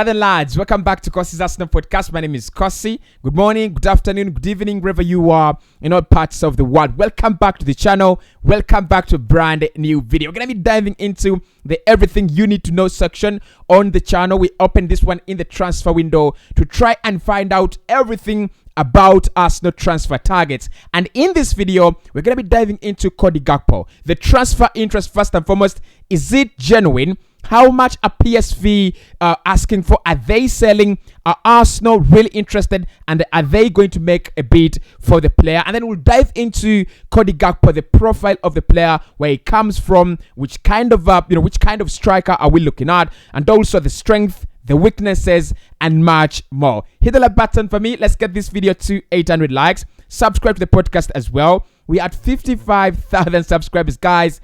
Brother lads, welcome back to Cossy's Arsenal podcast. My name is Cossy. Good morning, good afternoon, good evening, wherever you are in all parts of the world. Welcome back to the channel. Welcome back to a brand new video. We're going to be diving into the everything you need to know section on the channel. We opened this one in the transfer window to try and find out everything about Arsenal transfer targets. And in this video, we're going to be diving into Cody GAKPO. The transfer interest, first and foremost, is it genuine? How much are PSV asking for? Are they selling? Are Arsenal really interested? And are they going to make a bid for the player? And then we'll dive into Cody GAKPO, the profile of the player, where he comes from, which kind of striker are we looking at, and also the strength, the weaknesses, and much more. Hit the like button for me. Let's get this video to 800 likes. Subscribe to the podcast as well. We are at 55,000 subscribers, guys.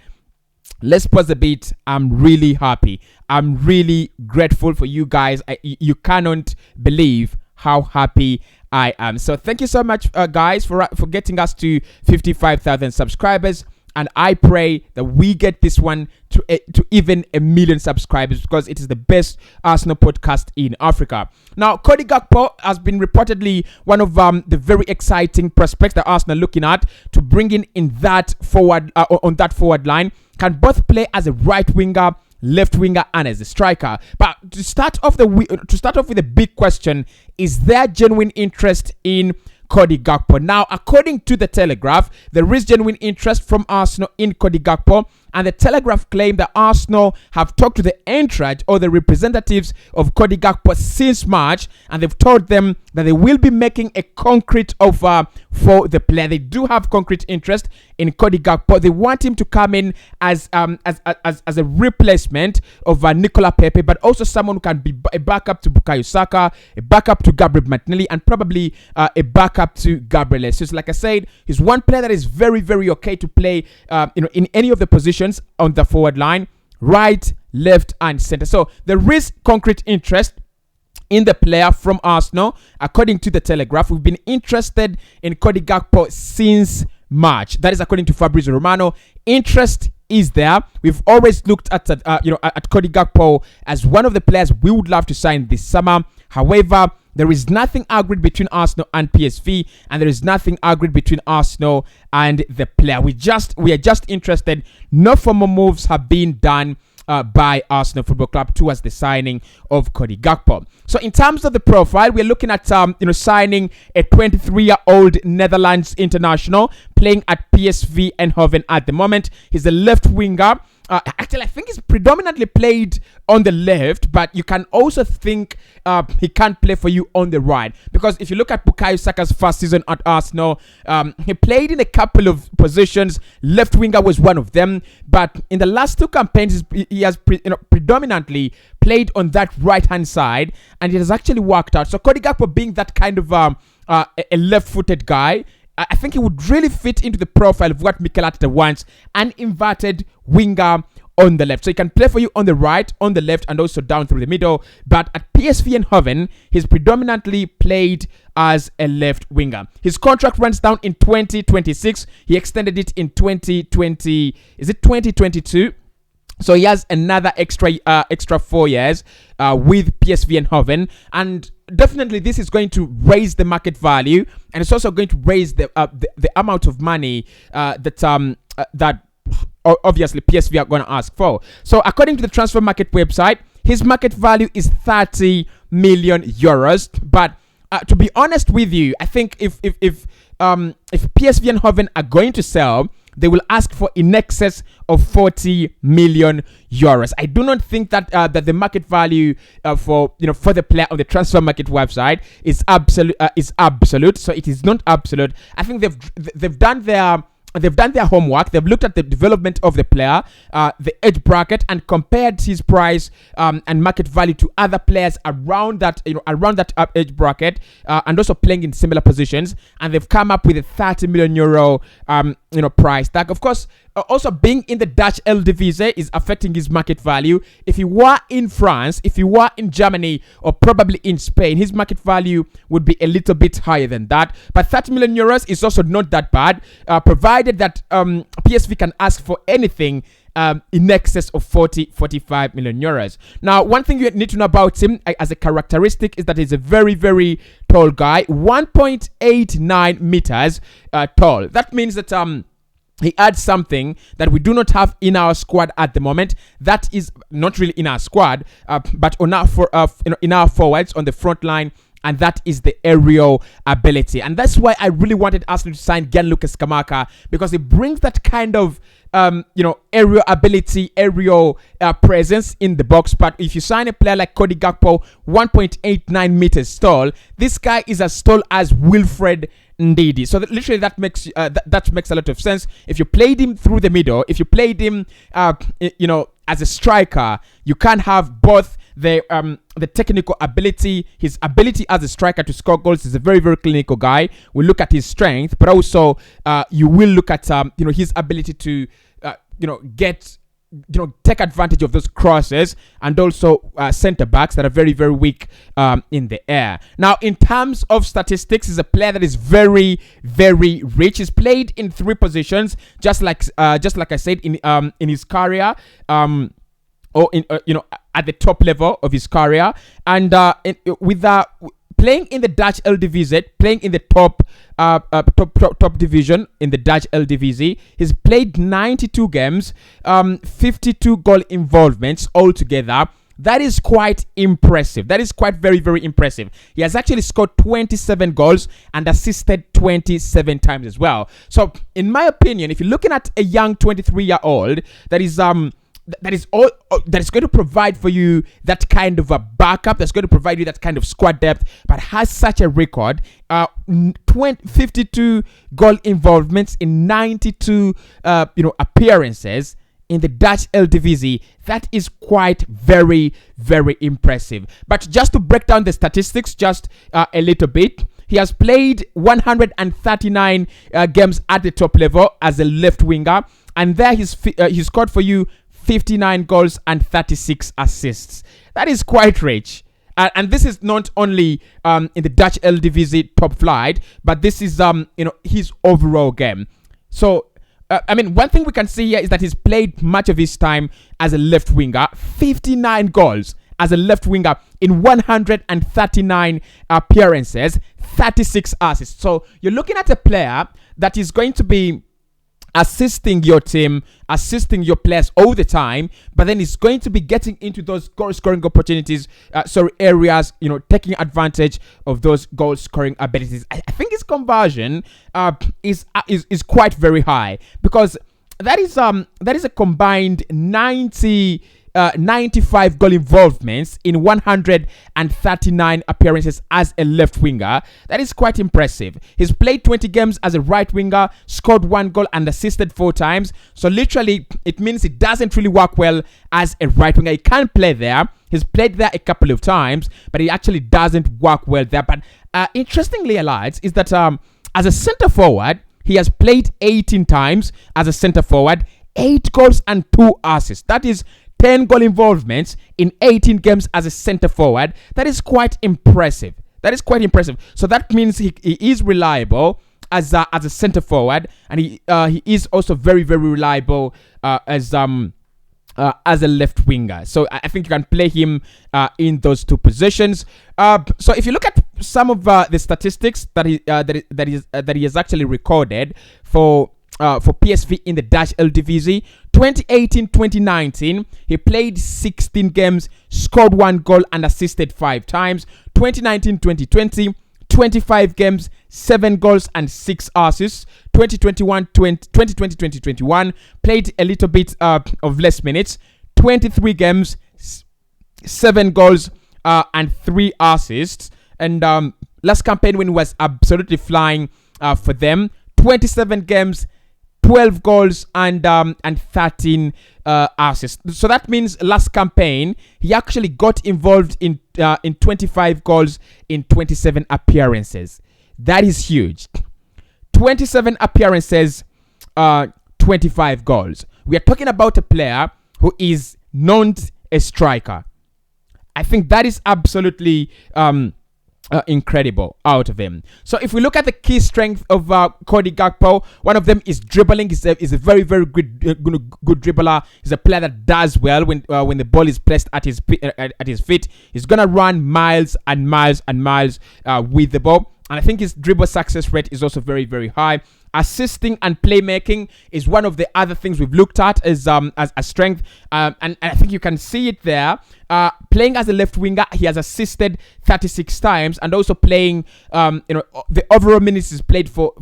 Let's pause a bit. I'm really happy. I'm really grateful for you guys. You cannot believe how happy I am. So thank you so much, guys, for getting us to 55,000 subscribers. And I pray that we get this one to even 1 million subscribers, because it is the best Arsenal podcast in Africa. Now, Cody GAKPO has been reportedly one of the very exciting prospects that Arsenal are looking at to bring in that forward on that forward line. Can both play as a right winger, left winger, and as a striker. But to start off with a big question: is there genuine interest in Cody GAKPO? Now, according to the Telegraph, there is genuine interest from Arsenal in Cody GAKPO, and the Telegraph claimed that Arsenal have talked to the entourage or the representatives of Cody GAKPO since March, and they've told them that they will be making a concrete offer for the player. They do have concrete interest in Cody GAKPO. They want him to come in as a replacement of Nicola Pepe, but also someone who can be a backup to Bukayo Saka, a backup to Gabriel Martinelli, and probably a backup to Gabriel Jesus. Like I said, he's one player that is very, very okay to play in any of the positions on the forward line, right, left, and center. So there is concrete interest in the player from Arsenal. According to the Telegraph, we've been interested in Cody GAKPO since March. That is according to Fabrizio Romano. Interest is there. We've always looked at Cody GAKPO as one of the players we would love to sign this summer. However, there is nothing agreed between Arsenal and PSV, and there is nothing agreed between Arsenal and the player. We are just interested. No formal moves have been done by Arsenal Football Club towards the signing of Cody GAKPO. So in terms of the profile, we're looking at signing a 23-year-old Netherlands international playing at PSV Eindhoven at the moment. He's a left winger. Actually, I think he's predominantly played on the left, but you can also think he can play for you on the right. Because if you look at Bukayo Saka's first season at Arsenal, he played in a couple of positions. Left winger was one of them. But in the last two campaigns, he has predominantly played on that right-hand side, and it has actually worked out. So Cody GAKPO being that kind of a left-footed guy, I think he would really fit into the profile of what Mikel Arteta wants, an inverted winger on the left. So he can play for you on the right, on the left, and also down through the middle. But at PSV Eindhoven, he's predominantly played as a left winger. His contract runs down in 2026. He extended it in 2020. Is it 2022? So he has another extra 4 years with PSV Eindhoven, and definitely this is going to raise the market value, and it's also going to raise the amount of money that obviously PSV are going to ask for. So according to the transfer market website, his market value is 30 million euros. But to be honest with you, I think if PSV Eindhoven are going to sell, they will ask for in excess of 40 million euros. I do not think that that the market value for the player on the transfer market website is absolute. So it is not absolute. I think they've done their homework. They've looked at the development of the player, the age bracket, and compared his price and market value to other players around that age bracket, and also playing in similar positions. And they've come up with a 30 million euro price tag. Of course, also being in the Dutch Eredivisie is affecting his market value. If he were in France, if he were in Germany, or probably in Spain, his market value would be a little bit higher than that. But 30 million euros is also not that bad, provided that PSV can ask for anything in excess of 45 million euros. Now, one thing you need to know about him as a characteristic is that he's a very, very tall guy, 1.89 meters tall. That means that he adds something that we do not have in our squad at the moment. That is not really in our squad, but on our in our forwards on the front line, and that is the aerial ability. And that's why I really wanted Arsenal to sign Gianluca Scamacca, because it brings that kind of aerial ability, aerial presence in the box. But if you sign a player like Cody Gakpo, 1.89 meters tall, this guy is as tall as Wilfred Ndidi. So literally that makes that makes a lot of sense. If you played him through the middle, if you played him as a striker, you can have both the technical ability, his ability as a striker to score goals. Is a very, very clinical guy. We look at his strength, but also you will look at his ability to take advantage of those crosses, and also center backs that are very, very weak in the air. Now, in terms of statistics, he's a player that is very, very rich. He's played in 3 positions, just like I said in his career, or at the top level of his career, and playing in the Dutch Eredivisie, playing in the top division in the Dutch Eredivisie. He's played 92 games, 52 goal involvements altogether. That is quite impressive. That is quite very, very impressive. He has actually scored 27 goals and assisted 27 times as well. So, in my opinion, if you're looking at a young 23-year-old that is going to provide for you that kind of a backup, that's going to provide you that kind of squad depth, but has such a record, 52 goal involvements in 92 appearances in the Dutch Eredivisie, that is quite very, very impressive. But just to break down the statistics just a little bit, he has played 139 games at the top level as a left winger, and there he scored for you 59 goals and 36 assists. That is quite rich. And this is not only in the Dutch Eredivisie top flight, but this is his overall game. So, one thing we can see here is that he's played much of his time as a left winger. 59 goals as a left winger in 139 appearances, 36 assists. So, you're looking at a player that is going to be assisting your team, assisting your players all the time, but then he's going to be getting into those goal scoring opportunities, areas, taking advantage of those goal scoring abilities. I think his conversion is quite very high, because that is a combined 95 goal involvements in 139 appearances as a left winger. That is quite impressive. He's played 20 games as a right winger, scored 1 goal and assisted 4 times. So literally, it means it doesn't really work well as a right winger. He can play there. He's played there a couple of times, but he actually doesn't work well there. But interestingly, Analysed, is that as a center forward, he has played 18 times as a center forward, 8 goals and 2 assists. That is 10 goal involvements in 18 games as a center forward. That is quite impressive. So that means he is reliable as a center forward, and he is also very, very reliable as a left winger. So I think you can play him in those 2 positions. So if you look at some of the statistics that he has actually recorded for PSV in the Dutch Eredivisie, 2018-2019, he played 16 games, scored 1 goal and assisted 5 times. 2019-2020, 25 games, 7 goals and 6 assists. 2020-2021, played a little bit of less minutes, 23 games, 7 goals and 3 assists. And last campaign, when he was absolutely flying for them, 27 games, 12 goals and 13 assists. So that means last campaign he actually got involved in 25 goals in 27 appearances. That is huge. 27 appearances, 25 goals. We are talking about a player who is not a striker. I think that is absolutely incredible out of him. So if we look at the key strength of Cody Gakpo, one of them is dribbling. He's a very very good dribbler. He's a player that does well when the ball is placed at his feet. He's gonna run miles and miles and miles with the ball. And I think his dribble success rate is also very, very high. Assisting and playmaking is one of the other things we've looked at as a strength. And I think you can see it there. Playing as a left winger, he has assisted 36 times, and also playing, the overall minutes he's played for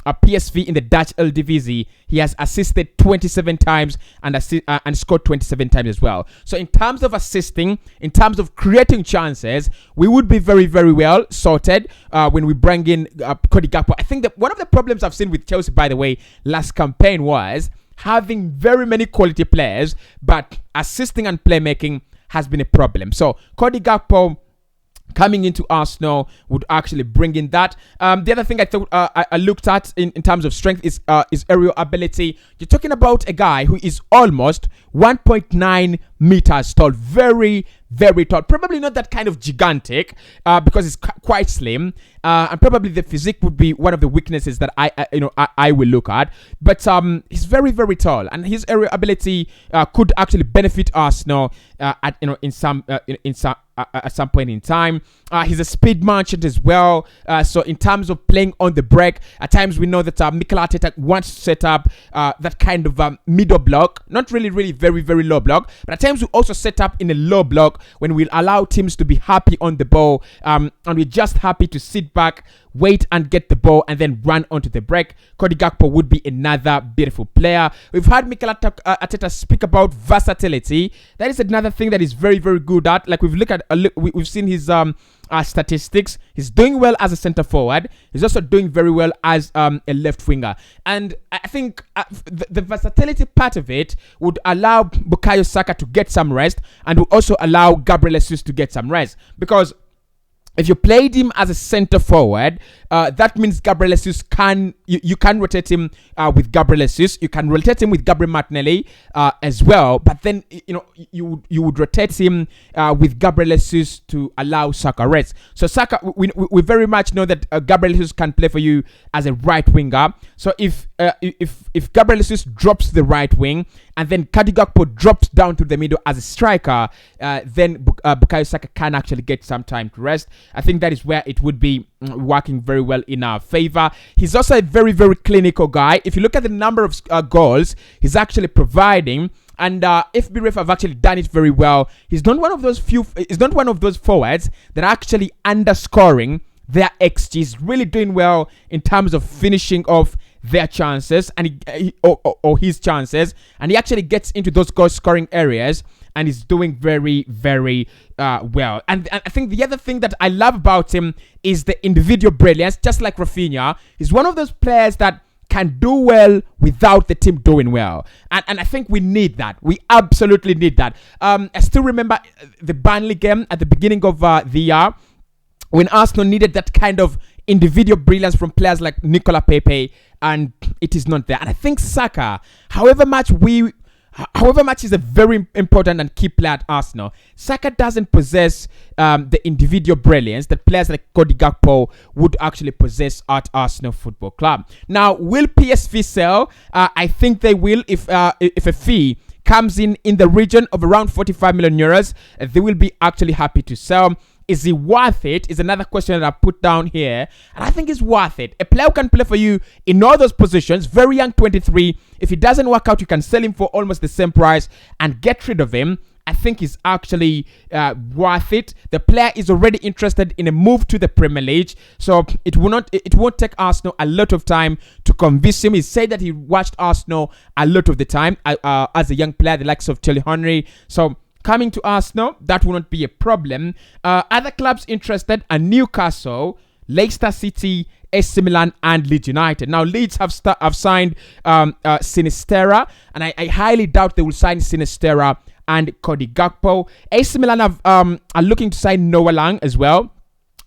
PSV in the Dutch Eredivisie, he has assisted 27 times and scored 27 times as well. So in terms of assisting, in terms of creating chances, we would be very, very well sorted when we bring in Cody Gakpo. I think that one of the problems I've seen with Chelsea, by the way, last campaign was having very many quality players, but assisting and playmaking has been a problem. So Cody Gakpo coming into Arsenal would actually bring in that. The other thing I thought I looked at in terms of strength is aerial ability. You're talking about a guy who is almost 1.9 meters tall. Very, very tall. Probably not that kind of gigantic because it's quite slim. And probably the physique would be one of the weaknesses that I will look at. But he's very, very tall, and his aerial ability could actually benefit Arsenal at some point in time. He's a speed merchant as well. So in terms of playing on the break, at times we know that Mikel Arteta wants to set up that kind of middle block, not really very, very low block, but at times we also set up in a low block when we allow teams to be happy on the ball, and we're just happy to sit back, wait and get the ball and then run onto the break. Cody Gakpo would be another beautiful player. We've heard Mikel Arteta speak about versatility. That is another thing that he's very, very good at. Like we've seen his statistics. He's doing well as a center forward. He's also doing very well as a left winger. And I think the versatility part of it would allow Bukayo Saka to get some rest, and will also allow Gabriel Jesus to get some rest, because if you played him as a center forward, that means Gabriel Jesus you can rotate him with Gabriel Jesus. You can rotate him with Gabriel Martinelli as well. But then you would rotate him with Gabriel Jesus to allow Saka rest. So Saka, we very much know that Gabriel Jesus can play for you as a right winger. So if Gabriel Jesus drops the right wing, and then Cody Gakpo drops down to the middle as a striker, then Bukayo Saka can actually get some time to rest. I think that is where it would be working very well in our favor. He's also a very, very clinical guy. If you look at the number of goals he's actually providing, and FB Ref have actually done it very well. He's not one of those forwards that are actually underscoring their XG. He's really doing well in terms of finishing off their chances and his chances, and he actually gets into those goal scoring areas and is doing very, very well. And I think the other thing that I love about him is the individual brilliance. Just like Rafinha, he's one of those players that can do well without the team doing well, and I think we need that. We absolutely need that. I still remember the Burnley game at the beginning of the year, when Arsenal needed that kind of individual brilliance from players like Nicola Pepe, and it is not there. And I think Saka, however much is a very important and key player at Arsenal, Saka doesn't possess the individual brilliance that players like Cody Gakpo would actually possess at Arsenal Football Club. Now, will PSV sell? I think they will if a fee comes in the region of around 45 million euros. They will be actually happy to sell. Is he worth it? Is another question that I put down here. And I think it's worth it. A player who can play for you in all those positions, very young, 23. If it doesn't work out, you can sell him for almost the same price and get rid of him. I think is actually worth it. The player is already interested in a move to the Premier League, so it won't take Arsenal a lot of time to convince him. He said that he watched Arsenal a lot of the time as a young player, the likes of Thierry Henry. So coming to Arsenal, that will not be a problem. Other clubs interested are Newcastle, Leicester City, AC Milan, and Leeds United. Now, Leeds have signed Sinisterra, and I highly doubt they will sign Sinisterra and Cody Gakpo. AC Milan are looking to sign Noah Lang as well.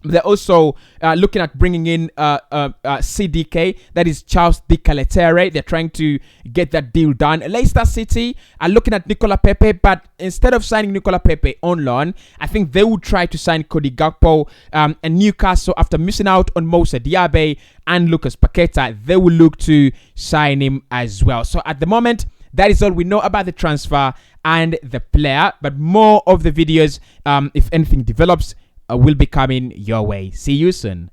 They're also looking at bringing in CDK, that is Charles De Caletere. They're trying to get that deal done. Leicester City are looking at Nicola Pepe, but instead of signing Nicola Pepe on loan, I think they will try to sign Cody Gakpo. And Newcastle, after missing out on Moussa Diaby and Lucas Paqueta, they will look to sign him as well. So at the moment, that is all we know about the transfer and the player. But more of the videos, if anything develops, will be coming your way. See you soon.